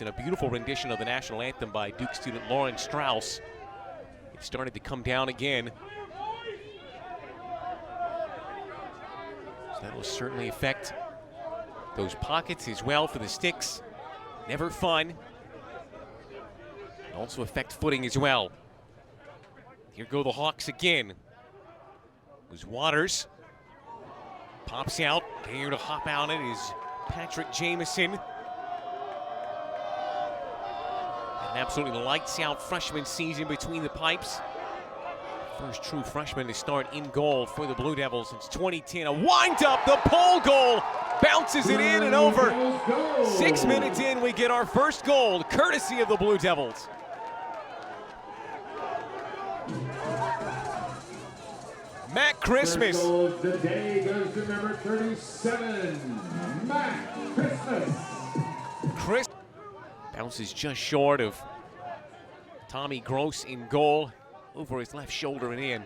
In a beautiful rendition of the national anthem by Duke student Lauren Strauss. It started to come down again. So that will certainly affect those pockets as well for the sticks. Never fun. Also affect footing as well. Here go the Hawks again. It was Waters. Pops out. Here to hop out it is Patrick Jamison. An absolutely lights out freshman season between the pipes. First true freshman to start in goal for the Blue Devils since 2010. A wind up, the pole goal. Bounces it in and over. 6 minutes in, we get our first goal, courtesy of the Blue Devils. Matt Christmas. The day goes to number 37, Matt Christmas. Bounces just short of Tommy Gross in goal, over his left shoulder and in.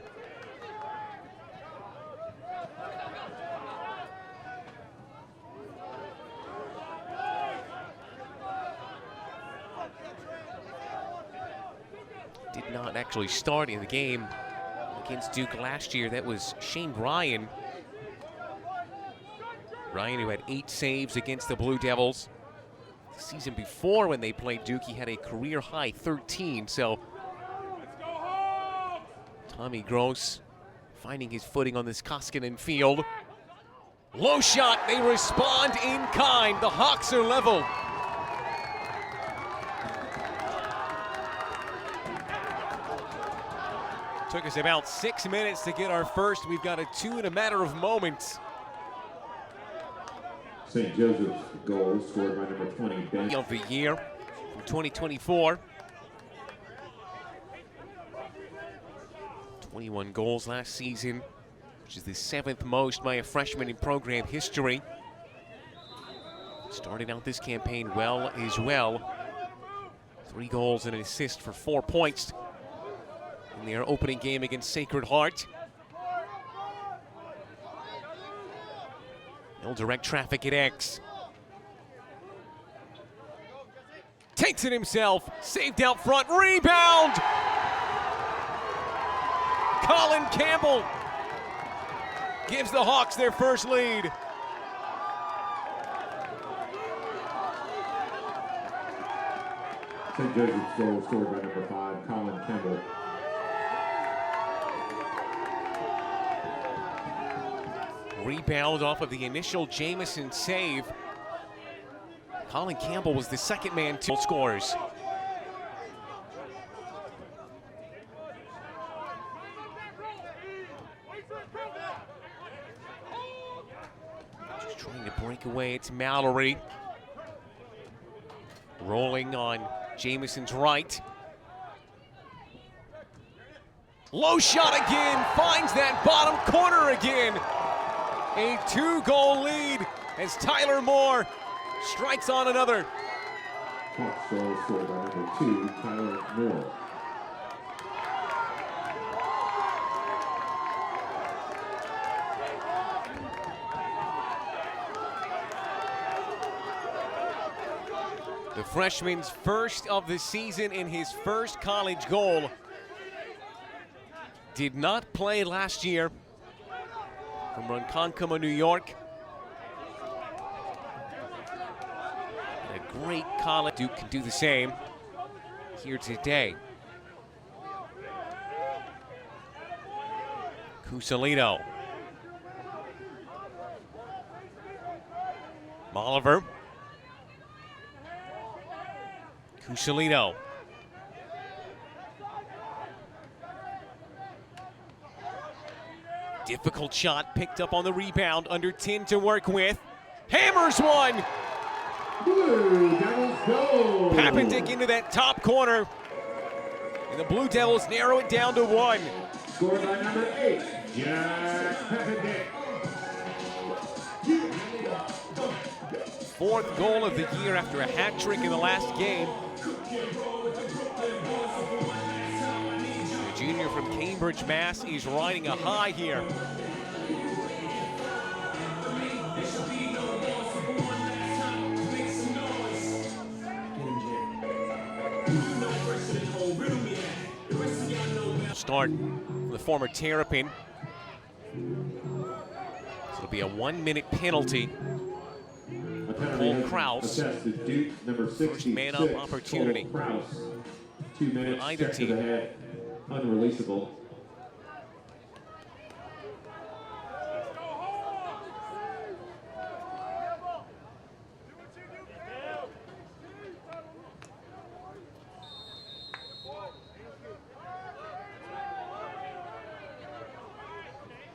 Did not actually start in the game against Duke last year. That was Shane Ryan. Ryan, who had 8 saves against the Blue Devils. The season before when they played Duke, he had a career high 13. So Tommy Gross finding his footing on this Koskinen field. Low shot, they respond in kind. The Hawks are level. Took us about 6 minutes to get our first. We've got a 2 in a matter of moments. St. Joseph's goal scored by number 20, Ben. Of the year from 2024. 21 goals last season, which is the 7th most by a freshman in program history. Started out this campaign well as well. 3 goals and an assist for 4 points in their opening game against Sacred Heart. No direct traffic at X. Takes it himself, saved out front, rebound! Colin Campbell gives the Hawks their first lead. St. Joseph's goal scored by number 5, Colin Campbell. Rebound off of the initial Jamison save. Colin Campbell was the second man to scores. Just trying to break away, it's Mallory. Rolling on Jamison's right. Low shot again, finds that bottom corner again. A 2-goal lead as Tyler Moore strikes on another. Hawks goal scored by number 2, Tyler Moore. The freshman's first of the season in his first college goal. Did not play last year. From Ronkonkoma, New York. And a great college. Duke can do the same here today. Cusalito. Molliver. Cusalito. Difficult shot, picked up on the rebound, under 10 to work with. Hammers one! Blue Devils goal! Papendick into that top corner. And the Blue Devils narrow it down to 1. Scored by number 8, Jack Papendick. 4th goal of the year after a hat trick in the last game. The junior from Cambridge, Mass. is riding a high here. Start the former Terrapin. It'll be a 1-minute penalty. Cole Kraus, first man-up opportunity for either team. Unreleasable.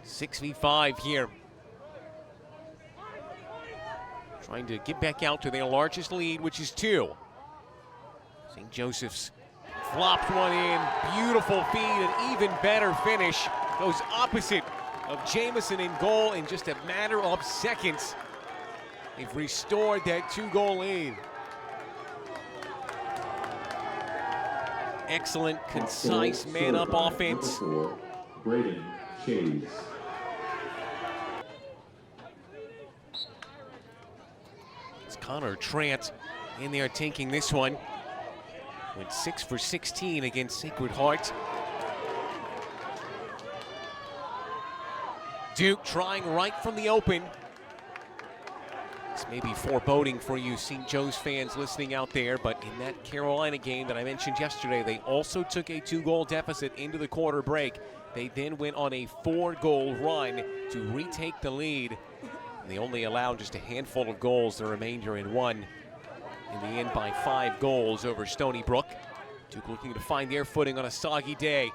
Six v 5 here. Trying to get back out to their largest lead, which is 2. St. Joseph's flopped one in. Beautiful feed, an even better finish. Goes opposite of Jamison in goal in just a matter of seconds. They've restored that 2-goal lead. Excellent, concise man-up offense. Braden Chase. It's Connor Trant in there taking this one. Went 6 for 16 against Sacred Heart. Duke trying right from the open. This may be foreboding for you St. Joe's fans listening out there, but in that Carolina game that I mentioned yesterday, they also took a 2-goal deficit into the quarter break. They then went on a 4-goal run to retake the lead. And they only allowed just a handful of goals, the remainder in 1. In the end by 5 goals over Stony Brook. Duke looking to find their footing on a soggy day.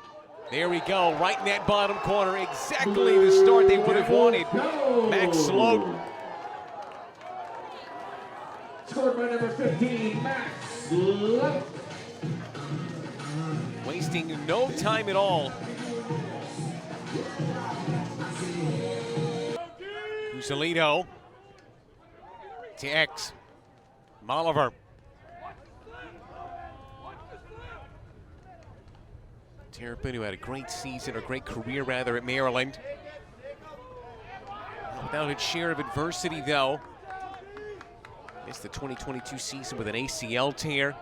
There we go, right in that bottom corner. Exactly the start they would have wanted. Max Sloat. Scored by number 15, Max Sloat. Wasting no time at all. Usalito to X. Molliver. Terrapin, who had a great season, or great career rather, at Maryland. Without its share of adversity, though. Missed the 2022 season with an ACL tear.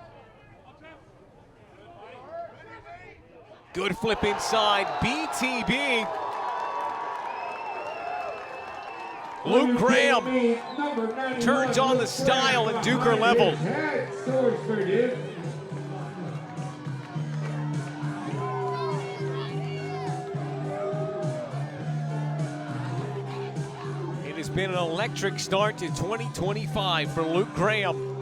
Good flip inside, BTB. Luke Graham turns on the style, and Duke are level. It has been an electric start to 2025 for Luke Graham.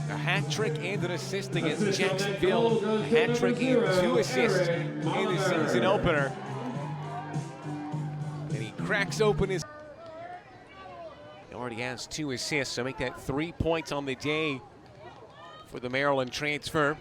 A hat trick and an assist against Jacksonville. A hat trick and 2 assists in the season opener. And he cracks open his... He already has 2 assists, so make that 3 points on the day for the Maryland transfer.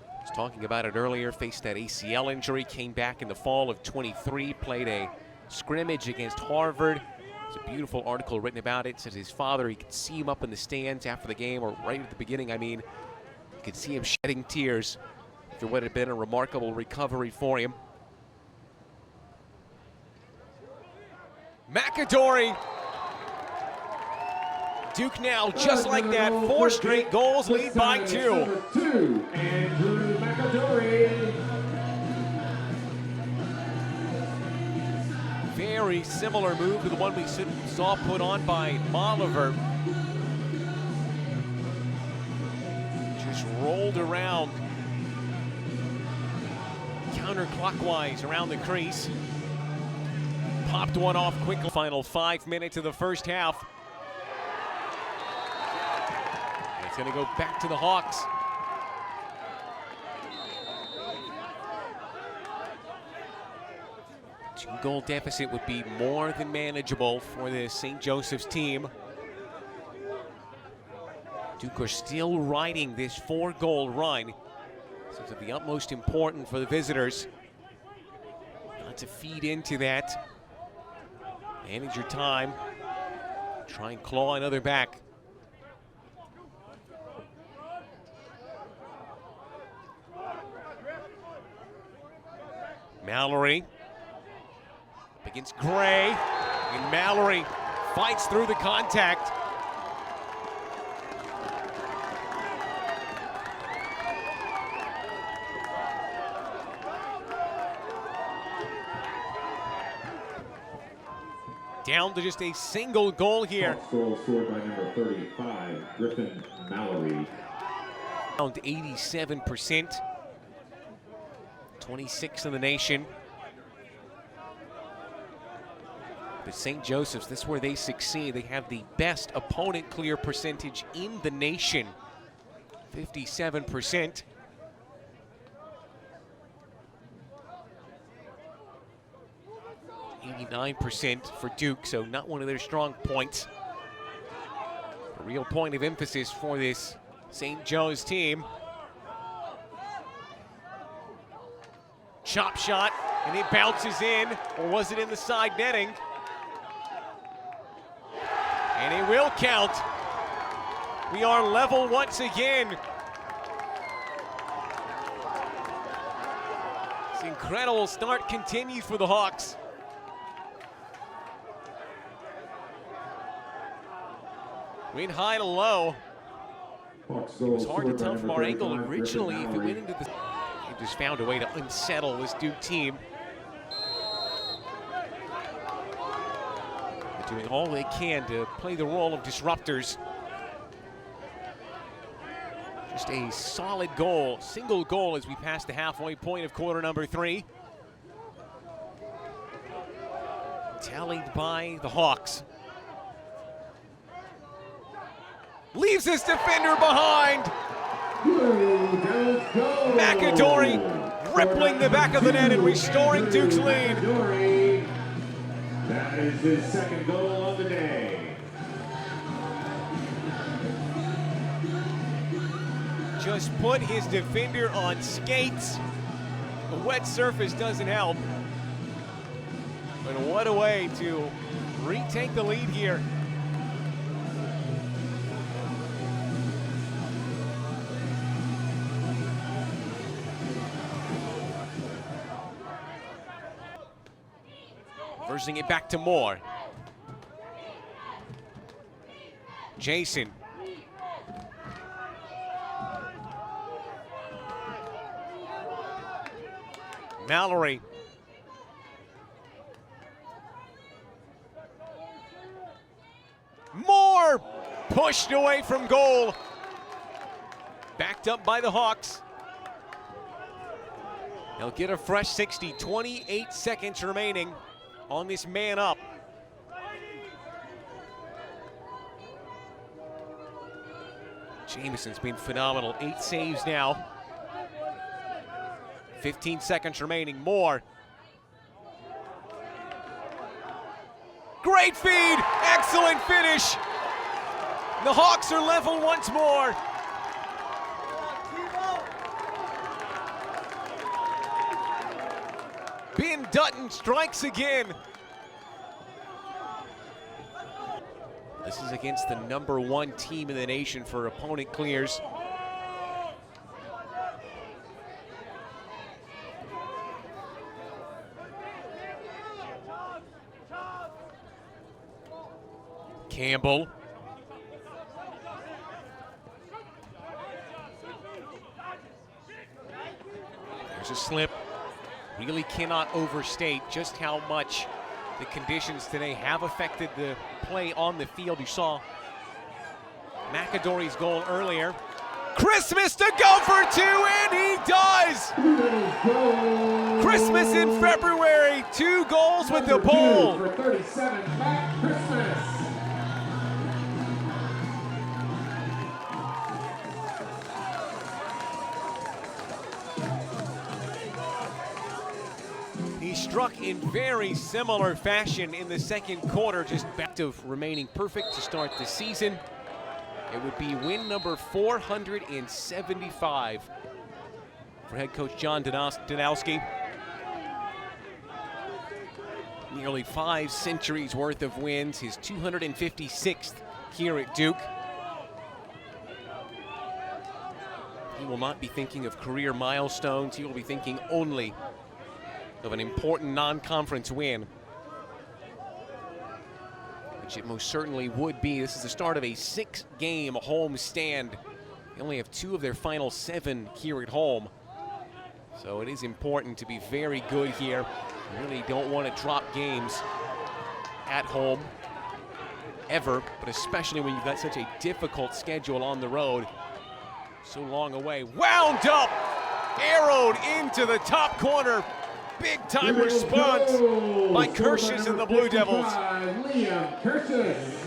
I was talking about it earlier, faced that ACL injury, came back in the fall of 23, played a scrimmage against Harvard. There's a beautiful article written about it. Says his father, he could see him up in the stands after the game, or right at the beginning, I mean. You could see him shedding tears after what had been a remarkable recovery for him. McAdory. Duke now, just like that, 4 straight goals, lead by 2. Andrew McAdory. Very similar move to the one we saw put on by Molliver. Just rolled around counterclockwise around the crease. Popped one off quickly. Final 5 minutes of the first half. It's going to go back to the Hawks. Two-goal deficit would be more than manageable for the St. Joseph's team. Duke are still riding this 4-goal run. So it's of the utmost important for the visitors not to feed into that. Manage your time. Try and claw another back. Mallory up against Gray, and Mallory fights through the contact. Down to just a single goal here. Goal scored by number 35, Griffin Mallory. Around 87%. 26th in the nation. But St. Joseph's, this is where they succeed. They have the best opponent clear percentage in the nation. 57%. %89 for Duke, so not one of their strong points. A real point of emphasis for this St. Joe's team. Chop shot, and it bounces in, or was it in the side netting? And it will count. We are level once again. This incredible start continues for the Hawks. Went high to low. It was hard to tell from our angle originally if it went into the... They just found a way to unsettle this Duke team. They're doing all they can to play the role of disruptors. Just a solid goal, single goal as we pass the halfway point of quarter number 3. Tallied by the Hawks. Leaves his defender behind. McAdory rippling the back of the net and restoring Duke's lead. That is his second goal of the day. Just put his defender on skates. A wet surface doesn't help. But what a way to retake the lead here. Versing it back to Moore. Jason. Mallory. Moore pushed away from goal. Backed up by the Hawks. They'll get a fresh 60, 28 seconds remaining on this man up. Jameson's been phenomenal, 8 saves now. 15 seconds remaining, Moore. Great feed, excellent finish. The Hawks are level once more. Ben Dutton strikes again. This is against the #1 team in the nation for opponent clears. Campbell. There's a slip. Really cannot overstate just how much the conditions today have affected the play on the field. You saw McAdory's goal earlier. Christmas to go for 2, and he does! Christmas in February, 2 goals with the pole. For 37, Matt Christmas. He struck in very similar fashion in the second quarter, just back to remaining perfect to start the season. It would be win number 475 for head coach John Danowski. Nearly 5 centuries worth of wins, his 256th here at Duke. He will not be thinking of career milestones. He will be thinking only of an important non-conference win, which it most certainly would be. This is the start of a 6-game home stand. They only have 2 of their final 7 here at home. So it is important to be very good here. You really don't want to drop games. at home ever, but especially when you've got such a difficult schedule on the road. So long away. Wound up! Arrowed into the top corner. Big time response by Kirschis and the Blue Devils. Liam Kirschis.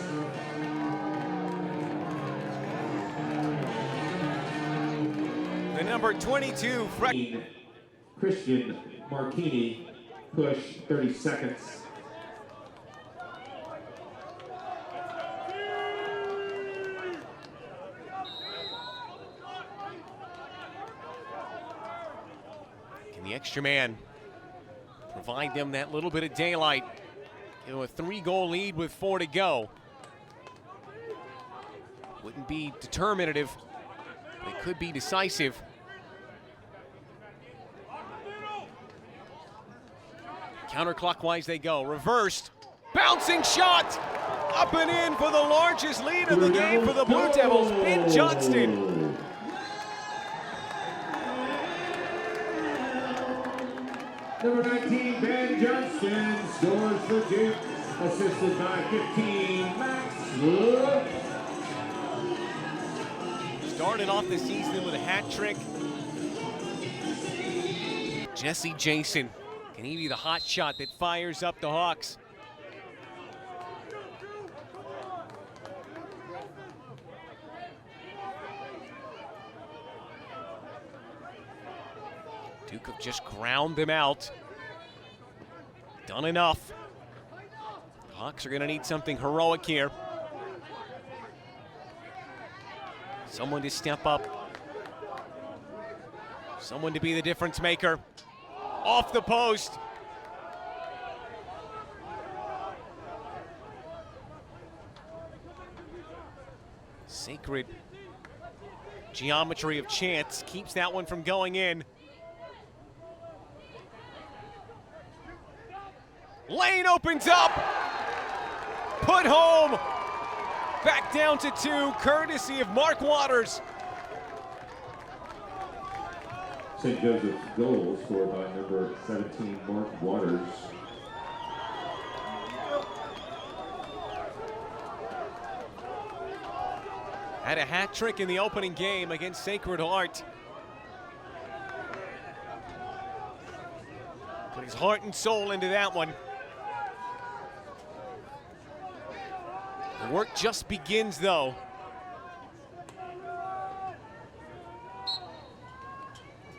The number 22 Christian Marchini, push 30 seconds. Can the extra man provide them that little bit of daylight? A 3-goal lead with 4 to go. Wouldn't be determinative, but it could be decisive. Counterclockwise they go, reversed, bouncing shot, up and in for the largest lead of the game for the Blue Devils, Ben Johnston. Number 19, Ben Johnston, scores for Duke, assisted by 15, Max Wood. Started off the season with a hat trick. Jesse Jason, can he be the hot shot that fires up the Hawks? Duke have just ground them out. Done enough. Hawks are gonna need something heroic here. Someone to step up. Someone to be the difference maker. Off the post. Sacred geometry of chance keeps that one from going in. Lane opens up. Put home. Back down to 2, courtesy of Mark Waters. St. Joseph's goal scored by number 17, Mark Waters. Had a hat trick in the opening game against Sacred Heart. Put his heart and soul into that one. The work just begins, though.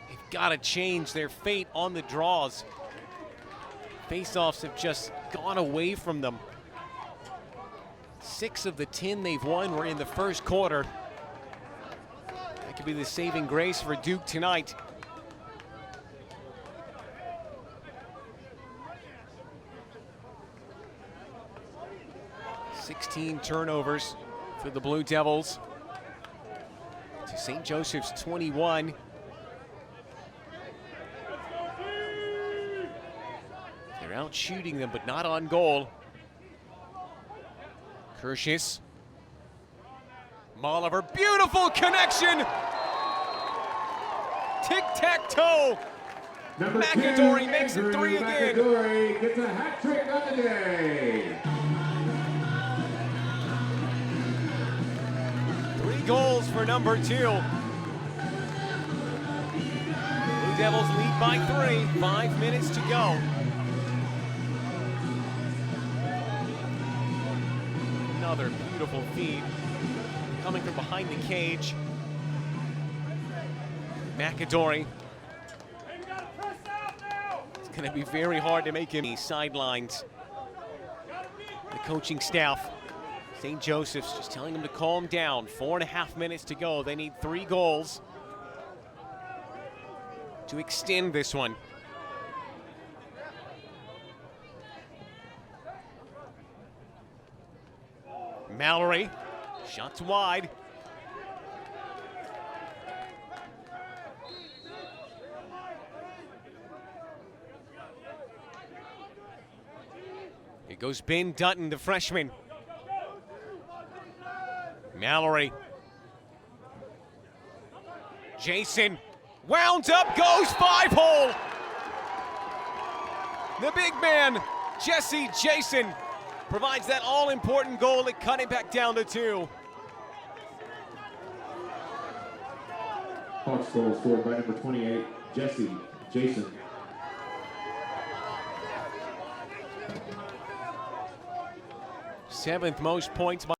They've got to change their fate on the draws. Faceoffs have just gone away from them. 6 of the 10 they've won were in the first quarter. That could be the saving grace for Duke tonight. (16 turnovers for the Blue Devils to St. Joseph's 21. They're out shooting them, but not on goal. Kirschis. Molliver, beautiful connection. Tic-tac-toe. McAdory makes it 3 again. McAdory gets a hat trick on the day. 3 goals for number 2. Blue Devils lead by 3, 5 minutes to go. Another beautiful feed coming from behind the cage. McAdory. It's going to be very hard to make him. He sidelines the coaching staff. St. Joseph's just telling them to calm down. 4.5 minutes to go. They need 3 goals to extend this one. Mallory, shots wide. Here goes Ben Dutton, the freshman. Mallory. Jason, wound up, goes 5-hole. The big man, Jesse Jason, provides that all-important goal to cut it back down to 2. Hawks goal scored by number 28, Jason. 7th most points by